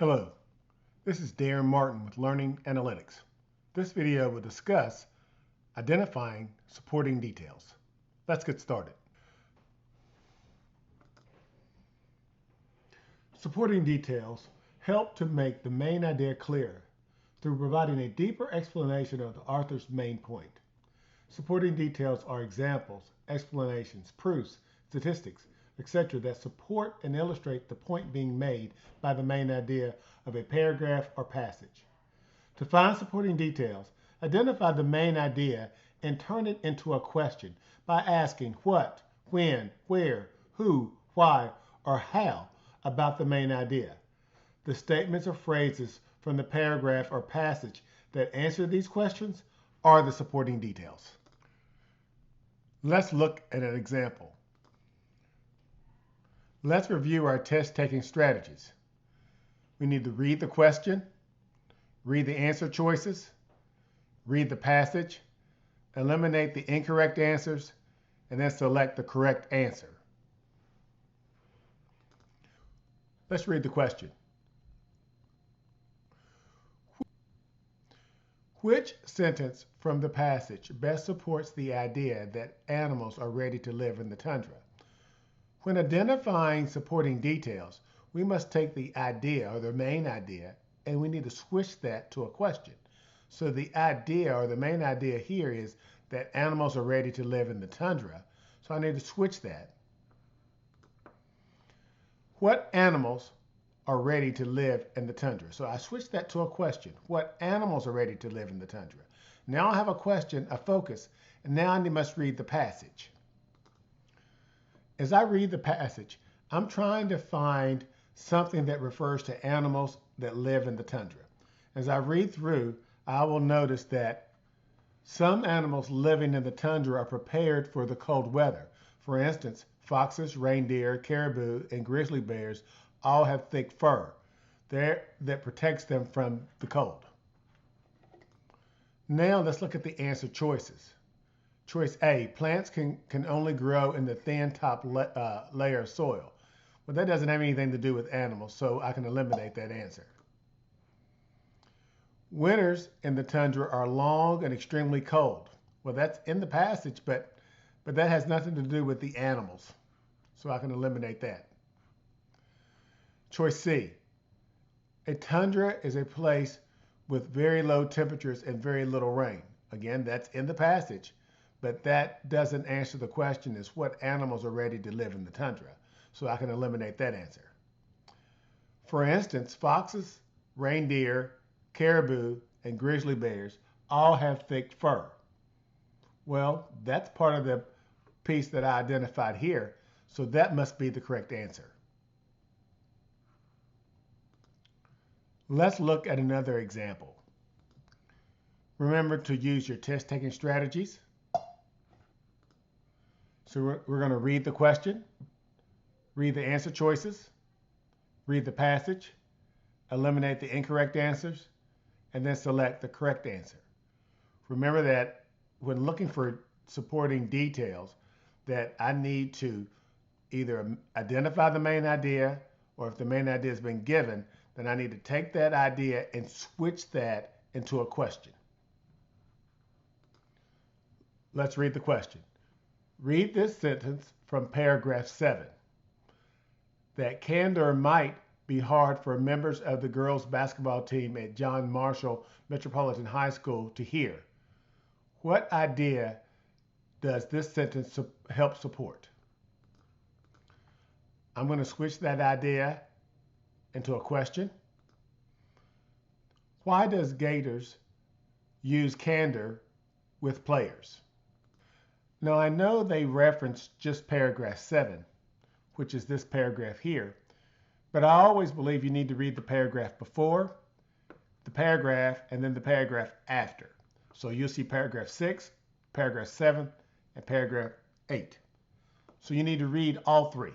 Hello, this is Darren Martin with Learning Analytics. This video will discuss identifying supporting details. Let's get started. Supporting details help to make the main idea clearer through providing a deeper explanation of the author's main point. Supporting details are examples, explanations, proofs, statistics, etc. that support and illustrate the point being made by the main idea of a paragraph or passage. To find supporting details, identify the main idea and turn it into a question by asking what, when, where, who, why, or how about the main idea. The statements or phrases from the paragraph or passage that answer these questions are the supporting details. Let's look at an example. Let's review our test-taking strategies. We need to read the question, read the answer choices, read the passage, eliminate the incorrect answers, and then select the correct answer. Let's read the question. Which sentence from the passage best supports the idea that animals are ready to live in the tundra? When identifying supporting details, we must take the idea or the main idea and we need to switch that to a question. So the idea or the main idea here is that animals are ready to live in the tundra. So I need to switch that. What animals are ready to live in the tundra? So I switched that to a question. What animals are ready to live in the tundra? Now I have a question, a focus, and now I must read the passage. As I read the passage, I'm trying to find something that refers to animals that live in the tundra. As I read through, I will notice that some animals living in the tundra are prepared for the cold weather. For instance, foxes, reindeer, caribou, and grizzly bears all have thick fur that protects them from the cold. Now let's look at the answer choices. Choice A, plants can only grow in the thin top layer of soil. Well, that doesn't have anything to do with animals, so I can eliminate that answer. Winters in the tundra are long and extremely cold. Well, that's in the passage, but that has nothing to do with the animals, so I can eliminate that. Choice C, a tundra is a place with very low temperatures and very little rain. Again, that's in the passage. But that doesn't answer the question is what animals are ready to live in the tundra. So I can eliminate that answer. For instance, foxes, reindeer, caribou, and grizzly bears all have thick fur. Well, that's part of the piece that I identified here. So that must be the correct answer. Let's look at another example. Remember to use your test-taking strategies. So we're going to read the question, read the answer choices, read the passage, eliminate the incorrect answers, and then select the correct answer. Remember that when looking for supporting details, that I need to either identify the main idea, or if the main idea has been given, then I need to take that idea and switch that into a question. Let's read the question. Read this sentence from paragraph 7. That candor might be hard for members of the girls' basketball team at John Marshall Metropolitan High School to hear. What idea does this sentence help support? I'm going to switch that idea into a question. Why does Gators use candor with players? Now I know they reference just paragraph 7, which is this paragraph here, but I always believe you need to read the paragraph before, the paragraph, and then the paragraph after. So you'll see paragraph 6, paragraph 7, and paragraph 8. So you need to read all three.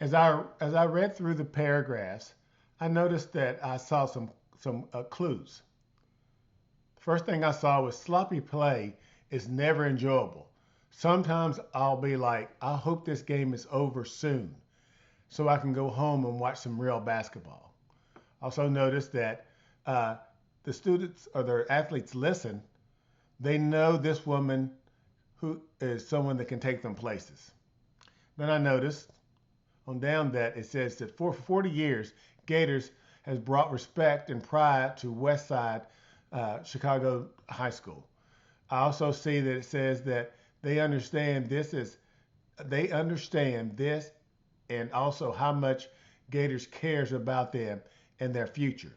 As I read through the paragraphs, I noticed that I saw some clues. The first thing I saw was sloppy play is never enjoyable. Sometimes I'll be like, I hope this game is over soon. so I can go home and watch some real basketball. Also notice that the students or their athletes listen. They know this woman who is someone that can take them places. Then I noticed on down that it says that for 40 years, Gators has brought respect and pride to West Side Chicago High School. I also see that it says that they understand this and also how much Gators cares about them and their future.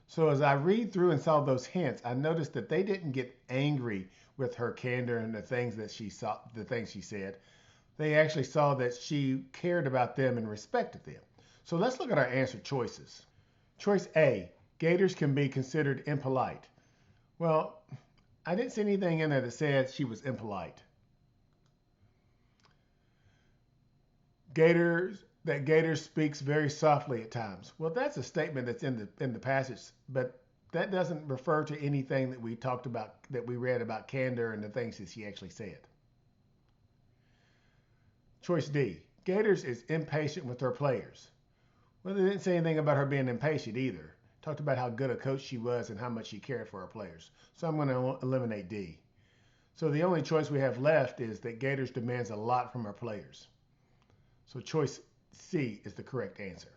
So as I read through and saw those hints, I noticed that they didn't get angry with her candor and the things that she saw, the things she said. They actually saw that she cared about them and respected them. So let's look at our answer choices. Choice A, Gators can be considered impolite. Well, I didn't see anything in there that said she was impolite. Gators speaks very softly at times. Well, that's a statement that's in the passage, but that doesn't refer to anything that we talked about, that we read about candor and the things that she actually said. Choice D, Gators is impatient with her players. Well, they didn't say anything about her being impatient either. Talked about how good a coach she was and how much she cared for her players. So I'm going to eliminate D. So the only choice we have left is that Gators demands a lot from her players. So choice C is the correct answer.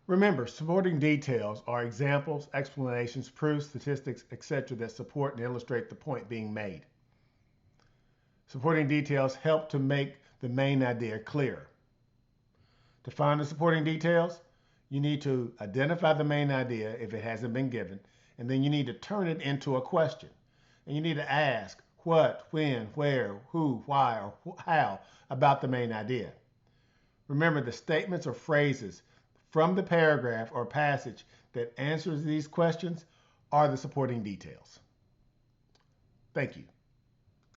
Remember, supporting details are examples, explanations, proofs, statistics, etc. that support and illustrate the point being made. Supporting details help to make the main idea clear. To find the supporting details, you need to identify the main idea if it hasn't been given, and then you need to turn it into a question. And you need to ask what, when, where, who, why, or how about the main idea. Remember, the statements or phrases from the paragraph or passage that answers these questions are the supporting details. Thank you.